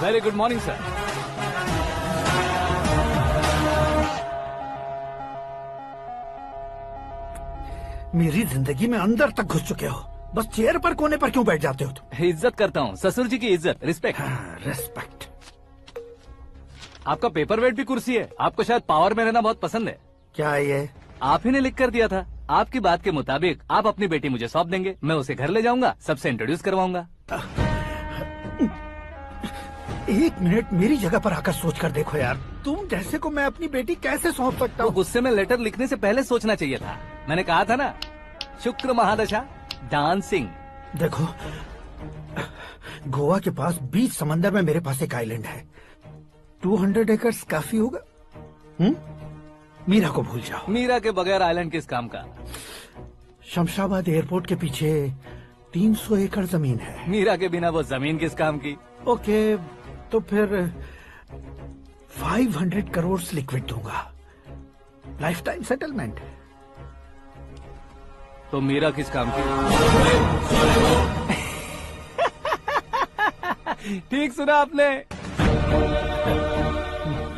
Very good morning sir. मेरी जिंदगी में अंदर तक घुस चुके हो, बस चेयर पर कोने पर क्यों बैठ जाते हो तुम? इज्जत करता हूँ, ससुर जी की इज्जत, रिस्पेक्ट। रेस्पेक्ट। आपका पेपर वेट भी कुर्सी है। आपको शायद पावर में रहना बहुत पसंद है। क्या ये? आप ही ने लिख कर दिया था। आपकी बात के मुताबिक आप अपनी बेटी मुझे सौंप देंगे, मैं उसे घर ले जाऊंगा, सबसे इंट्रोड्यूस करवाऊंगा। एक मिनट मेरी जगह पर आकर सोच कर देखो यार, तुम जैसे को मैं अपनी बेटी कैसे सौंप सकता हूँ? गुस्से में लेटर लिखने से पहले सोचना चाहिए था। मैंने कहा था ना, शुक्र महादशा डांसिंग। देखो, गोवा के पास बीच समंदर में मेरे पास एक आइलैंड है। 200 एकर्स काफी होगा। मीरा को भूल जाओ। मीरा के बगैर आइलैंड किस काम का? शमशाबाद एयरपोर्ट के पीछे 300 एकड़ जमीन है। मीरा के बिना वो जमीन किस काम की? ओके, तो फिर 500 करोड़ लिक्विड दूंगा, लाइफ टाइम सेटलमेंट। तो मीरा किस काम की? ठीक सुना आपने।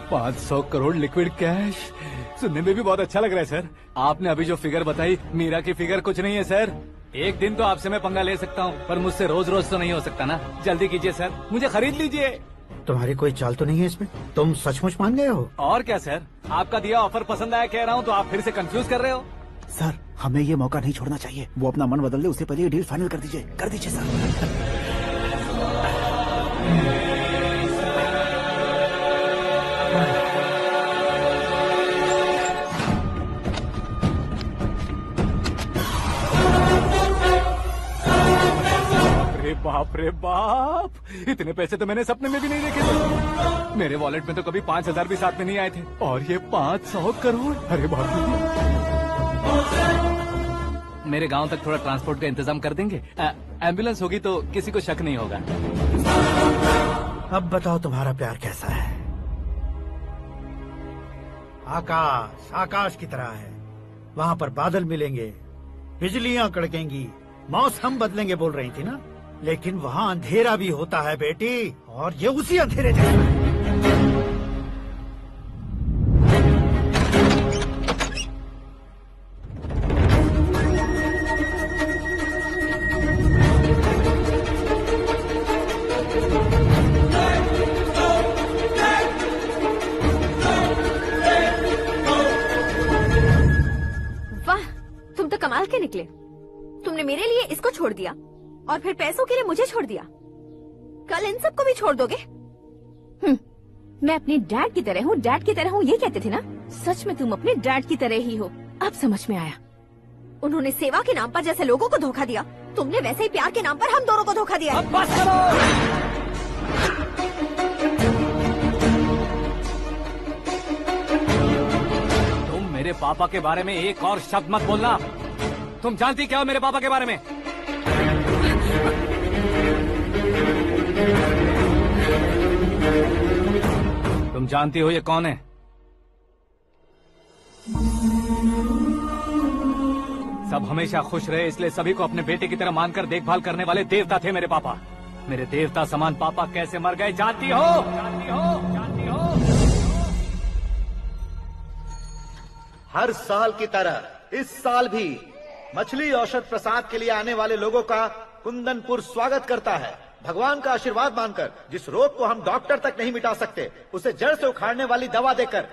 500 करोड़ लिक्विड कैश सुनने में भी बहुत अच्छा लग रहा है सर। आपने अभी जो फिगर बताई, मीरा की फिगर कुछ नहीं है सर। एक दिन तो आपसे मैं पंगा ले सकता हूँ, पर मुझसे रोज रोज तो नहीं हो सकता ना। जल्दी कीजिए सर, मुझे खरीद लीजिए। तुम्हारी कोई चाल तो नहीं है इसमें? तुम सचमुच मान गए हो? और क्या सर, आपका दिया ऑफर पसंद आया कह रहा हूँ, तो आप फिर से कंफ्यूज कर रहे हो। सर, हमें ये मौका नहीं छोड़ना चाहिए। वो अपना मन बदल ले, उससे पहले ये डील फाइनल कर दीजिए। कर दीजिए सर। बाप रे बाप, इतने पैसे तो मैंने सपने में भी नहीं देखे थे। मेरे वॉलेट में तो कभी 5,000 भी साथ में नहीं आए थे, और ये 500 करोड़। अरे बाप रे। मेरे गांव तक थोड़ा ट्रांसपोर्ट का इंतजाम कर देंगे? एम्बुलेंस होगी तो किसी को शक नहीं होगा। अब बताओ तुम्हारा प्यार कैसा है? आकाश आकाश की तरह है, वहाँ पर बादल मिलेंगे, बिजलियां कड़केंगी, मौसम बदलेंगे बोल रही थी ना। लेकिन वहाँ अंधेरा भी होता है बेटी, और ये उसी अंधेरे जैसा है। वाह, तुम तो कमाल के निकले। तुमने मेरे लिए इसको छोड़ दिया और फिर पैसों के लिए मुझे छोड़ दिया। कल इन सबको भी छोड़ दोगे? मैं अपने डैड की तरह हूँ, डैड की तरह हूँ, ये कहते थे ना। सच में तुम अपने डैड की तरह ही हो। अब समझ में आया। उन्होंने सेवा के नाम पर जैसे लोगों को धोखा दिया, तुमने वैसे ही प्यार के नाम पर हम दोनों को धोखा दिया। अब बस करो। तुम मेरे पापा के बारे में एक और शब्द मत बोलना। तुम जानती क्या हो मेरे पापा के बारे में? तुम जानती हो ये कौन है? सब हमेशा खुश रहे, इसलिए सभी को अपने बेटे की तरह मानकर देखभाल करने वाले देवता थे मेरे पापा। मेरे देवता समान पापा कैसे मर गए जानती हो? जानती हो? जानती हो? हर साल की तरह इस साल भी मछली औषध प्रसाद के लिए आने वाले लोगों का कुंदनपुर स्वागत करता है। भगवान का आशीर्वाद मानकर जिस रोग को हम डॉक्टर तक नहीं मिटा सकते, उसे जड़ से उखाड़ने वाली दवा देकर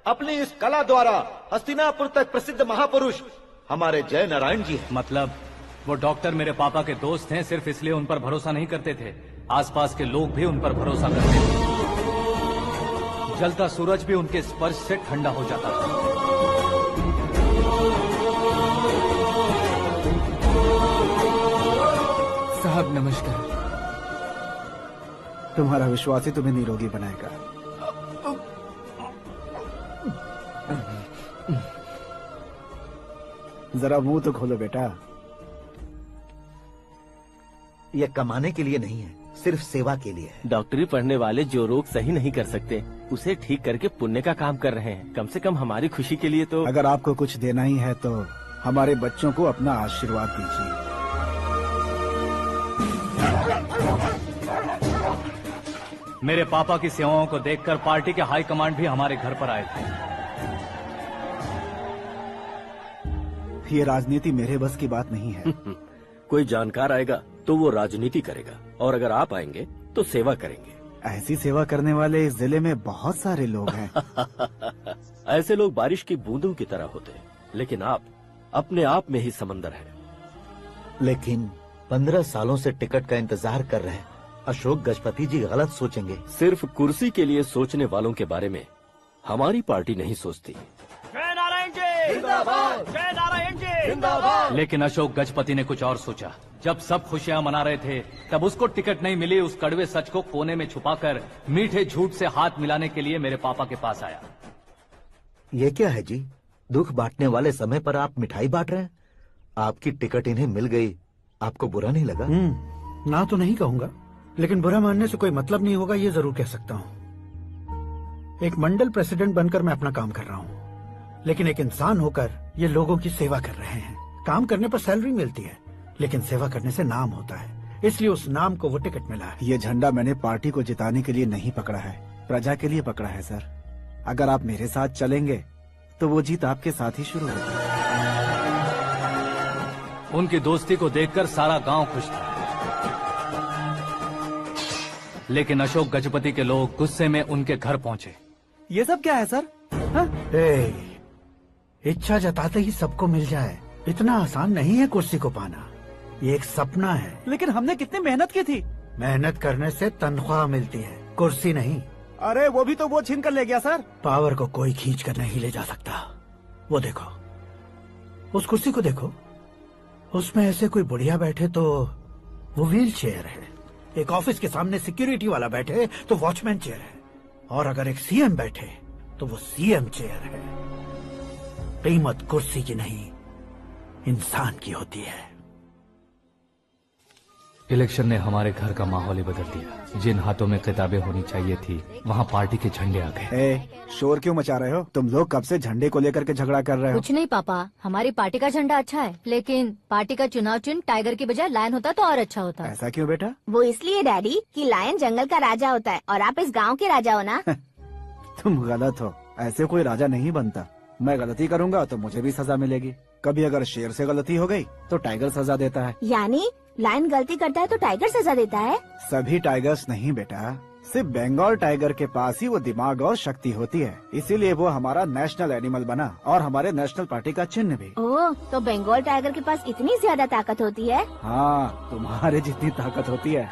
अपनी इस कला द्वारा हस्तिनापुर तक प्रसिद्ध महापुरुष हमारे जय नारायण जी हैं। मतलब वो डॉक्टर मेरे पापा के दोस्त हैं, सिर्फ इसलिए उन पर भरोसा नहीं करते थे, आसपास के लोग भी उन पर भरोसा करते थे। जलता सूरज भी उनके स्पर्श से ठंडा हो जाता था। साहब नमस्कार। तुम्हारा विश्वास ही तुम्हें निरोगी बनाएगा। जरा मुंह तो खोलो बेटा। ये कमाने के लिए नहीं है, सिर्फ सेवा के लिए है। डॉक्टरी पढ़ने वाले जो रोग सही नहीं कर सकते, उसे ठीक करके पुण्य का काम कर रहे हैं। कम से कम हमारी खुशी के लिए तो। अगर आपको कुछ देना ही है तो हमारे बच्चों को अपना आशीर्वाद दीजिए। मेरे पापा की सेवाओं को देखकर पार्टी के हाई कमांड भी हमारे घर पर आए थे। ये राजनीति मेरे बस की बात नहीं है। कोई जानकार आएगा तो वो राजनीति करेगा, और अगर आप आएंगे तो सेवा करेंगे। ऐसी सेवा करने वाले इस जिले में बहुत सारे लोग हैं। ऐसे लोग बारिश की बूंदों की तरह होते हैं, लेकिन आप अपने आप में ही समंदर हैं। लेकिन 15 सालों से टिकट का इंतजार कर रहे हैं। अशोक गजपति जी गलत सोचेंगे। सिर्फ कुर्सी के लिए सोचने वालों के बारे में हमारी पार्टी नहीं सोचती। जय नारायण जी जिंदाबाद, जय नारायण जी जिंदाबाद। लेकिन अशोक गजपति ने कुछ और सोचा। जब सब खुशियां मना रहे थे तब उसको टिकट नहीं मिली। उस कड़वे सच को कोने में छुपाकर मीठे झूठ से हाथ मिलाने के लिए मेरे पापा के पास आया। ये क्या है जी? दुख बांटने वाले समय पर आप मिठाई बांट रहे हैं। आपकी टिकट इन्हें मिल गई, आपको बुरा नहीं लगा? ना तो नहीं कहूंगा, लेकिन बुरा मानने से कोई मतलब नहीं होगा, ये जरूर कह सकता हूँ। एक मंडल प्रेसिडेंट बनकर मैं अपना काम कर रहा हूँ, लेकिन एक इंसान होकर ये लोगों की सेवा कर रहे हैं। काम करने पर सैलरी मिलती है, लेकिन सेवा करने से नाम होता है, इसलिए उस नाम को वो टिकट मिला है। ये झंडा मैंने पार्टी को जिताने के लिए नहीं पकड़ा है, प्रजा के लिए पकड़ा है सर। अगर आप मेरे साथ चलेंगे तो वो जीत आपके साथ ही शुरू होगी। उनकी दोस्ती को देखकर सारा गांव खुश था, लेकिन अशोक गजपति के लोग गुस्से में उनके घर पहुंचे। ये सब क्या है सर? इच्छा जताते ही सबको मिल जाए, इतना आसान नहीं है कुर्सी को पाना। ये एक सपना है। लेकिन हमने कितनी मेहनत की थी। मेहनत करने से तनख्वाह मिलती है, कुर्सी नहीं। अरे वो भी तो वो छीन कर ले गया सर। पावर को कोई खींच कर नहीं ले जा सकता। वो देखो, उस कुर्सी को देखो, उसमें ऐसे कोई बुढ़िया बैठे तो वो व्हील चेयर है। एक ऑफिस के सामने सिक्योरिटी वाला बैठे तो वॉचमैन चेयर है, और अगर एक सीएम बैठे तो वो सीएम चेयर है। कीमत कुर्सी की नहीं, इंसान की होती है। इलेक्शन ने हमारे घर का माहौल ही बदल दिया। जिन हाथों में किताबें होनी चाहिए थी, वहाँ पार्टी के झंडे आ गए। शोर क्यों मचा रहे हो? तुम लोग कब से झंडे को लेकर के झगड़ा कर रहे हो? कुछ नहीं पापा, हमारी पार्टी का झंडा अच्छा है, लेकिन पार्टी का चुनाव चिन्ह टाइगर की बजाय लायन होता तो और अच्छा होता। ऐसा क्यों बेटा? वो इसलिए डैडी कि लायन जंगल का राजा होता है और आप इस गांव के राजा हो ना। तुम गलत हो, ऐसे कोई राजा नहीं बनता। मैं गलती करूंगा तो मुझे भी सजा मिलेगी। कभी अगर शेर से गलती हो गई तो टाइगर सजा देता है। यानी लायन गलती करता है तो टाइगर सजा देता है? सभी टाइगर्स नहीं बेटा, सिर्फ बंगाल टाइगर के पास ही वो दिमाग और शक्ति होती है, इसीलिए वो हमारा नेशनल एनिमल बना और हमारे नेशनल पार्टी का चिन्ह भी। ओह, तो बंगाल टाइगर के पास इतनी ज्यादा ताकत होती है? हाँ, तुम्हारे जितनी ताकत होती है।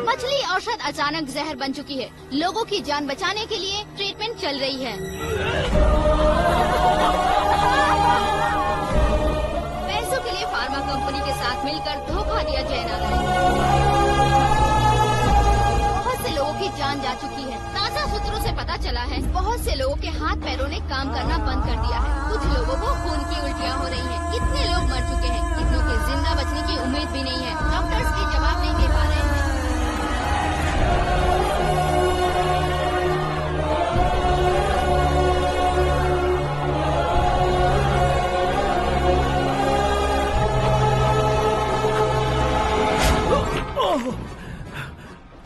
मछली औषध अचानक जहर बन चुकी है। लोगों की जान बचाने के लिए ट्रीटमेंट चल रही है। पैसों के लिए फार्मा कंपनी के साथ मिलकर धोखा दिया जय नारायण। बहुत से लोगों की जान जा चुकी है। ताजा सूत्रों से पता चला है बहुत से लोगों के हाथ पैरों ने काम करना बंद कर दिया है। कुछ लोगों को खून की उल्टियाँ हो रही हैं। कितने लोग मर चुके हैं, कितनों के जिंदा बचने की उम्मीद भी नहीं है। डॉक्टर्स भी जवाब नहीं दे पा रहे हैं।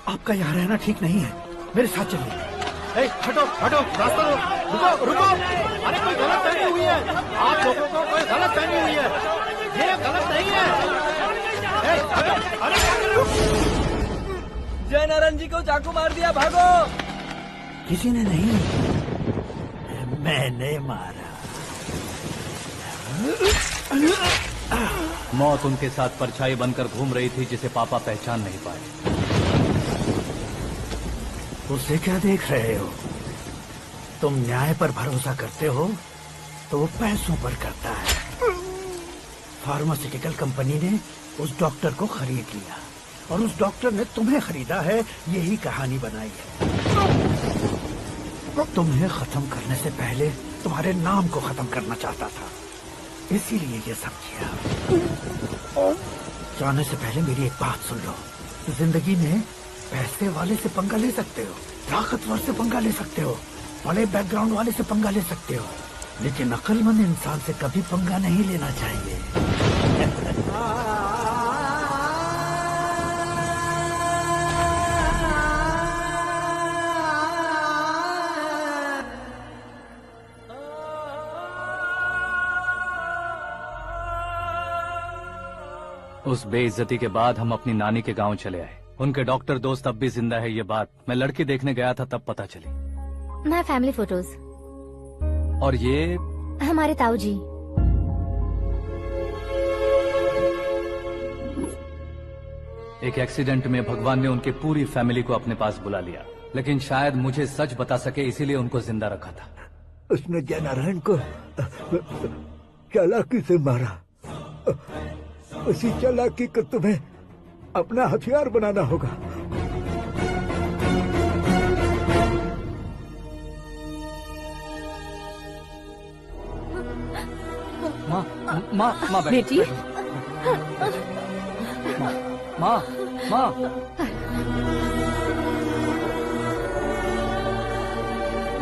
आपका यहाँ रहना ठीक नहीं है, मेरे साथ चलिए। हटो हटो, रास्ता रुको रुको। अरे कोई गलत फहमी हुई है, आप लोगों को कोई गलत फहमी हुई है, ये गलत नहीं है। हटो, अरे जय नारायण जी को चाकू मार दिया, भागो। किसी ने नहीं, मैंने मारा। मौत उनके साथ परछाई बनकर घूम रही थी, जिसे पापा पहचान नहीं पाए। उसे क्या देख रहे हो? तुम न्याय पर भरोसा करते हो तो वो पैसों पर करता है। फार्मास्यूटिकल कंपनी ने उस डॉक्टर को खरीद लिया और उस डॉक्टर ने तुम्हें खरीदा है, यही कहानी बनाई है। तुम्हें खत्म करने से पहले तुम्हारे नाम को खत्म करना चाहता था, इसीलिए ये सब किया। जाने से पहले मेरी एक बात सुन लो। जिंदगी में पैसे वाले से पंगा ले सकते हो, ताकतवर से पंगा ले सकते हो, बड़े बैकग्राउंड वाले से पंगा ले सकते हो, लेकिन अक्लमंद इंसान से कभी पंगा नहीं लेना चाहिए। उस बेइज्जती के बाद हम अपनी नानी के गांव चले आए। उनके डॉक्टर दोस्त अब भी जिंदा है, ये बात मैं लड़की देखने गया था तब पता चली। My family photos. और ये हमारे ताऊ जी। एक एक्सीडेंट में भगवान ने उनकी पूरी फैमिली को अपने पास बुला लिया, लेकिन शायद मुझे सच बता सके इसीलिए उनको जिंदा रखा था। उसने जयनारायण को चालाकी से मारा। उसी चालाकी को तुम्हें अपना हथियार बनाना होगा। माँ माँ माँ बेटी, माँ माँ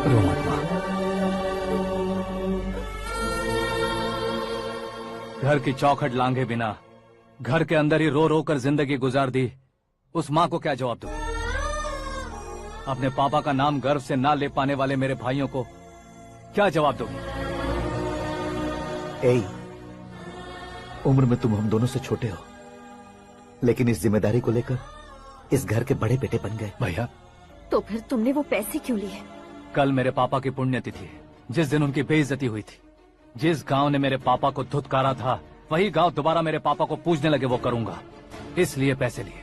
रो मत माँ। घर की चौखट लांघे बिना घर के अंदर ही रो रो कर जिंदगी गुजार दी उस माँ को क्या जवाब दूं? अपने पापा का नाम गर्व से ना ले पाने वाले मेरे भाइयों को क्या जवाब दोगी? ए, उम्र में तुम हम दोनों से छोटे हो, लेकिन इस जिम्मेदारी को लेकर इस घर के बड़े बेटे बन गए। भैया, तो फिर तुमने वो पैसे क्यों लिए? कल मेरे पापा की पुण्यतिथि है, जिस दिन उनकी बेइज्जती हुई थी। जिस गांव ने मेरे पापा को धुतकारा था वही गांव दोबारा मेरे पापा को पूजने लगे वो करूंगा, इसलिए पैसे लिए।